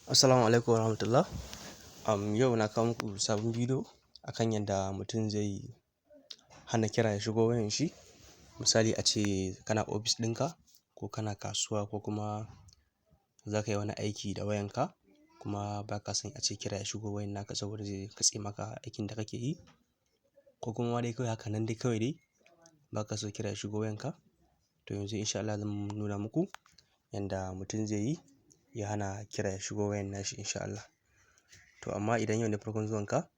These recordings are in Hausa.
Assalamu alaikum warahmatullah. Yau na kawo muku sabon bidiyo akan yadda mutum zai hana kira ya shigo wayan shi. Misali a ce kana ofis ɗinka ko kana kasuwa ko kuma za ka yi wani aiki da wayanka kuma ba ka son a ce kira ya shigo wayan naka saboda zai katse maka aikin da kake yi, ko kuma dai kawai haka nan dai kawai dai ba ka so kira ya shigo wayanka. To yanzu insha Allah zan nuna muku yadda mutum zai yi ya hana kira ya shigo wayan nashi insha Allah. To amma idan yau ne farkon zuwanka,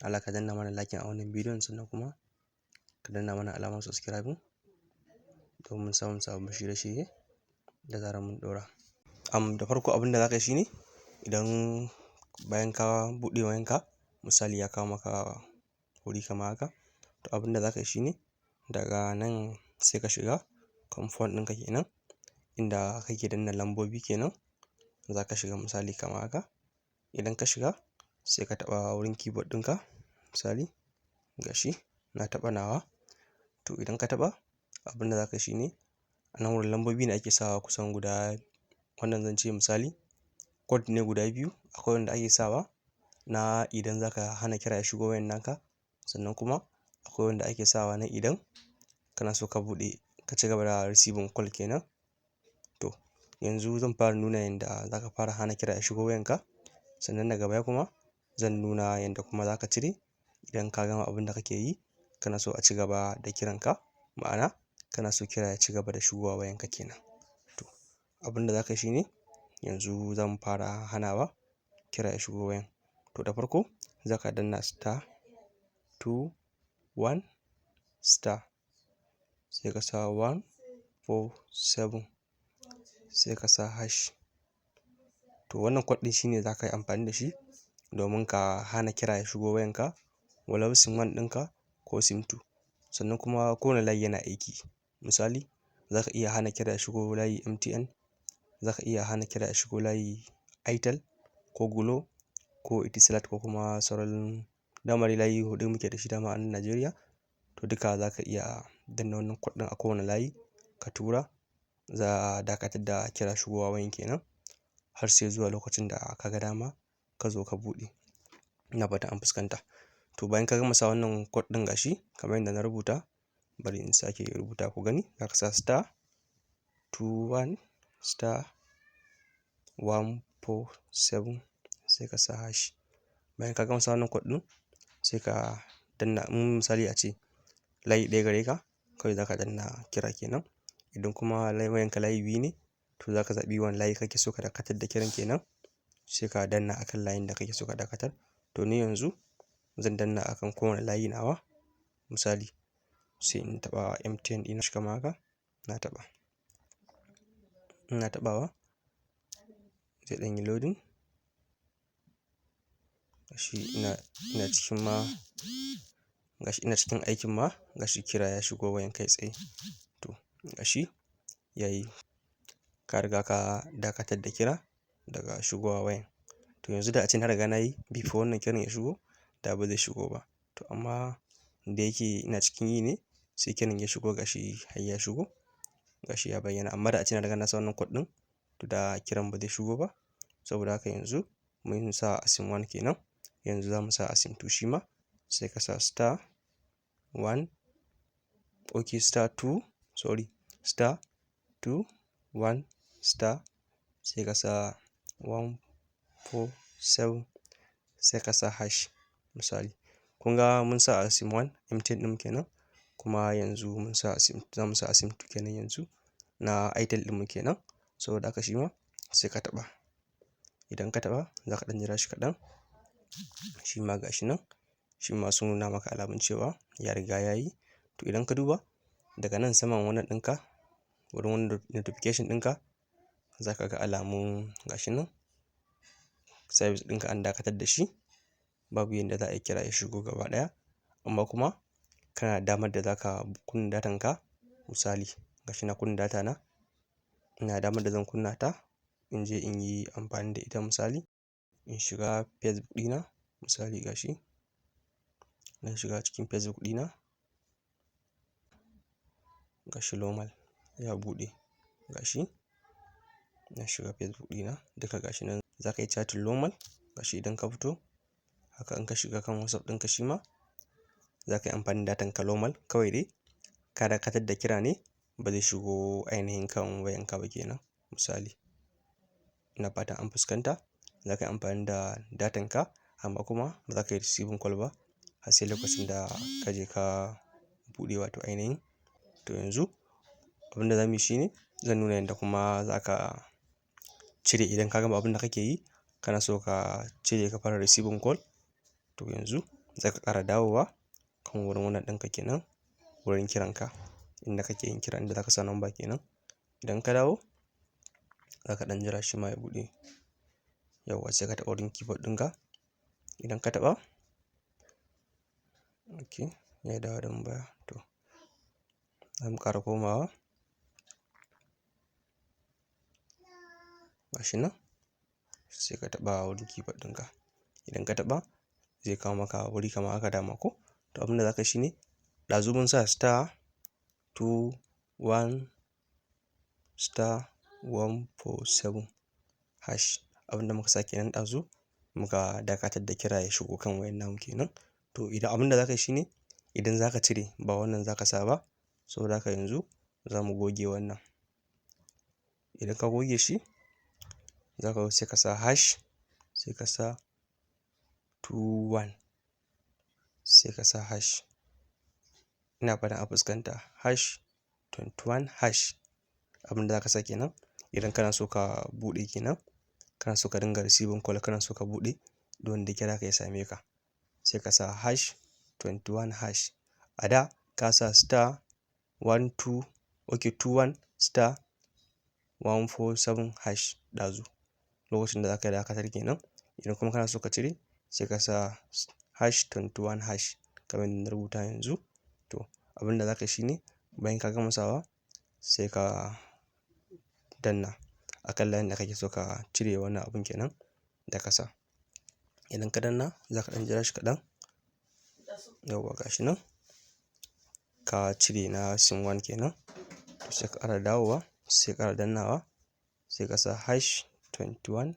Allah ka danna mana like a wannan bidiyon, sannan kuma ka danna mana alamar subscribe domin samun sabbin shirye-shirye da zarar mun ɗora. Da farko abin da za ka yi shine, idan bayan ka buɗe wayanka misali ya kawo maka wuri kamar haka, to abin da za ka yi shine daga nan sai ka shiga phone ɗinka kenan, inda kake danna lambobi kenan. Za ka shiga misali kamar haka, idan ka shiga sai ka taɓa wurin keyboard ɗinka misali gashi na taɓa nawa. To idan ka taɓa, abin da za ka yi shine a nan wurin lambobi ne ake sawa kusan guda, wannan zan ce misali code ne guda biyu. Akwai wanda ake sawa na idan za ka hana kira ya shigo wayan naka, sannan kuma akwai wanda ake sawa na idan kana so ka buɗe ka ci gaba da receiving call kenan. To yanzu zan fara nuna yadda za ka fara hana kira ya shigo wayanka, sannan daga baya kuma zan nuna yadda kuma za ka cire idan ka gama abin da kake yi kana so a ci gaba da kiranka, ma'ana kana so kira ya ci gaba da shigowa wayanka kenan. To abin da za ka yi shine yanzu zan fara hanawa kira ya shigo wayan. To da farko za ka danna *2*1* sai ka sa 147 sai ka sa hash. To wannan code ɗin shine za ka yi amfani da shi domin ka hana kira ya shigo wayanka, walau sim 1 ɗinka ko sim 2. Sannan kuma kowane layi yana aiki. Misali za ka iya hana kira ya shigo layi MTN, za ka iya hana kira ya shigo layi Airtel ko Glo ko Etisalat ko kuma sauran, dama dai layi huɗu muke da shi dama a nan Najeriya. To duka za ka iya danna wannan code ɗin a kowane layi ka tura, za a dakatar da kira shigowa wayan kenan har sai zuwa lokacin da ka ga dama ka zo ka buɗe. Ina fata an fuskanta. To bayan ka gama sa wannan code ɗin gashi kamar yadda na rubuta, bari in sake rubuta ku gani. Za ka sa *21*147 sai ka sa hash. Bayan ka gama sa wannan code ɗin sai ka danna, misali a ce layi ɗaya gare ka, kawai za ka danna kira kenan. Idan kuma wayanka layi biyu ne, to za ka zaɓi wani layi kake so ka dakatar da kiran kenan, sai ka danna akan layin da kake so ka dakatar. To ni yanzu zan danna akan kowane layi nawa, misali sai in taɓa MTN ɗina shi kamar haka, na taɓa. Ina taɓawa zai ɗan yi loading. Gashi ina cikin gashi ina cikin aikin ma gashi kira ya shigo wayan kai tsaye. To gashi yayi, ka riga ka dakatar da kira daga shigowa wayan. To yanzu da a ce na riga na yi before wannan kiran ya shigo, da ba zai shigo ba. To amma da yake ina cikin yi ne sai kiran ya shigo, gashi har ya shigo, gashi ya bayyana. Amma da a ce na riga na sa wannan code ɗin, to da kiran ba zai shigo ba. Saboda haka yanzu mun sa a sim 1 kenan, yanzu za mu sa a sim 2 shi ma. Sai ka sa *1, okay *2, sorry *2*1* sai ka sa 147 sai ka sa hash misali. Kun ga mun sa a sim 1 MTN ɗin kenan, kuma yanzu mun sa a sim, za mu sa a sim 2 kenan yanzu na Airtel ɗin mu kenan. Saboda haka shi ma sai ka taɓa. Idan ka taɓa za ka ɗan jira shi kaɗan, shi ma gashi nan, shi ma sun nuna maka alamun cewa ya riga ya yi. To idan ka duba daga nan saman wannan ɗinka, wurin wannan notification ɗinka, za ka ga alamun gashi nan service ɗinka an dakatar da shi, babu yanda za a yi kira ya shigo gaba ɗaya. Amma kuma kana da damar da za ka kunna datan ka. Misali gashi na kunna data na, ina da damar da zan kunna ta in je in yi amfani da ita. Misali in shiga Facebook ɗina, misali gashi zan shiga cikin Facebook ɗina, gashi normal ya buɗe. gashi na shiga Facebook ɗina duka gashi nan. Za ka yi chatting normal gashi idan ka fito haka. In ka shiga kan WhatsApp ɗinka shi ma za ka yi amfani da datan ka normal, kawai dai ka dakatar da kira ne ba zai shigo ainihin kan wayanka ba kenan misali. Ina fatan an fuskanta. Za ka yi amfani da datan ka amma kuma ba za ka yi receiving call ba har sai lokacin da ka je ka buɗe wato ainihin. To yanzu abin da za mu yi shi ne zan nuna yadda kuma za ka cire idan ka gama abin da kake yi kana so ka cire ka fara receiving call. To yanzu za ka ƙara dawowa kan wurin wannan ɗinka kenan, wurin kiranka inda kake yin kira, inda za ka sa number kenan. Idan ka dawo za ka ɗan jira shi ma ya buɗe. Yauwa sai ka taɓa wurin keyboard ɗinka. Idan ka taɓa, okay, ya dawo da mu baya. To za mu ƙara komawa. Gashi nan sai ka taɓa wurin keyboard ɗinka. Idan ka taɓa zai kawo maka wuri kamar haka dama ko. To abin da za ka shi ne ɗazu mun sa *21*147# abin da muka sa kenan ɗazu muka dakatar da kira ya shigo kan wayan namu kenan. To idan abin da za ka yi shi ne idan za ka cire ba wannan za ka sa ba. Saboda haka yanzu za mu goge wannan. Idan ka goge shi za ka zo sai ka sa hash, sai ka sa 21, sai ka sa hash. Ina fatan an fuskanta, #21#. Abin da za ka sa kenan idan kana so ka buɗe kenan, kana so ka dinga receiving call, kana so ka buɗe duk wanda ya kira ka ya same ka, sai ka sa #21#. A da ka sa *21*147# ɗazu lokacin da za ka dakatar kenan. Idan kuma kana so ka cire sai ka sa #21# kamar yadda na rubuta yanzu. To abin da za ka shi ne bayan ka gama sawa sai ka danna akan layin da kake so ka cire wannan abun kenan da ka sa. Idan ka danna za ka ɗan jira shi kaɗan. Yauwa gashi nan ka cire na sim 1 kenan. To sai ka ƙara dawowa sai ka ƙara dannawa sai ka sa #21#,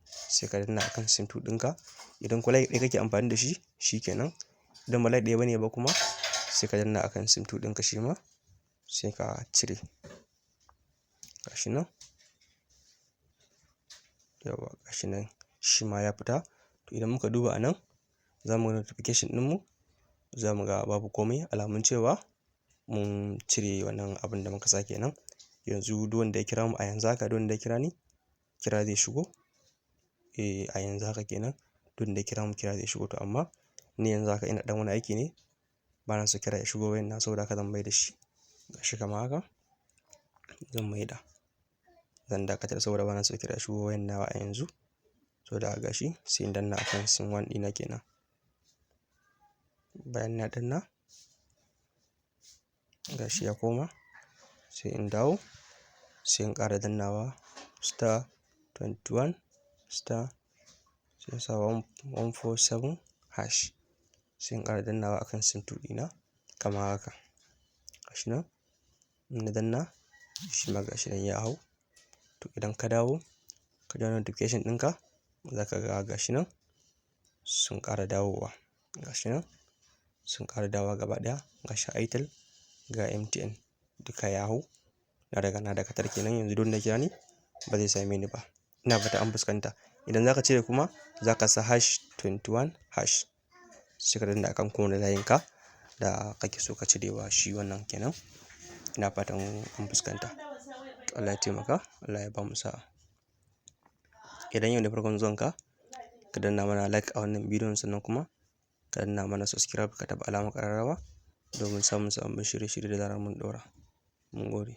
sai ka danna akan sim 2 ɗinka. Idan ko layi ɗaya kake amfani da shi, shi kenan. Idan ba layi ɗaya bane ba kuma sai ka danna akan sim 2 ɗinka shi ma sai ka cire. Gashi nan. Yauwa gashi nan shi ma ya fita. To idan muka duba a nan za mu ga notification ɗinmu, za mu ga babu komai alamun cewa mun cire wannan abin da muka sa kenan. Yanzu duk wanda ya kira mu a yanzu haka, duk wanda ya kira ni kira zai shigo. A yanzu haka kenan duk wanda ya kira mu kira zai shigo. To amma ni yanzu haka ina ɗan wani aiki ne, ba na so kira ya shigo wayan na saboda haka zan mai da shi. Gashi kamar haka zan maida. Zan dakatar saboda ba na so kira ya shigo wayan nawa a yanzu. Saboda haka gashi sai in danna akan sim 1 ɗina kenan. Bayan na danna gashi ya koma sai in dawo sai in ƙara dannawa *21*, sai in sa 147#, sai in ƙara dannawa akan sim 2 ɗina kamar haka. Gashi nan in na danna shi ma gashi nan ya hau. To idan ka dawo ka dawo notification ɗinka za ka ga gashi nan sun ƙara dawowa. Gashi nan sun ƙara dawowa gaba ɗaya. Gashi Airtel ga MTN duka ya hau. Na riga na dakatar kenan yanzu duk wanda ya kira ni ba zai same ni ba. Ina fata an fuskanta. Idan za ka cire kuma za ka sa #21#, sai ka danna akan kowane layinka da kake so ka cirewa shi wannan kenan. Ina fatan an fuskanta. Allah ya taimaka, Allah ya bamu sa'a. Idan yau ne farkon zuwanka ka danna mana like a wannan bidiyon sannan kuma ka danna mana subscribe, ka taɓa alamar ƙararrawa domin samun sababbin shirye-shirye da zarar mun ɗora. Mun gode.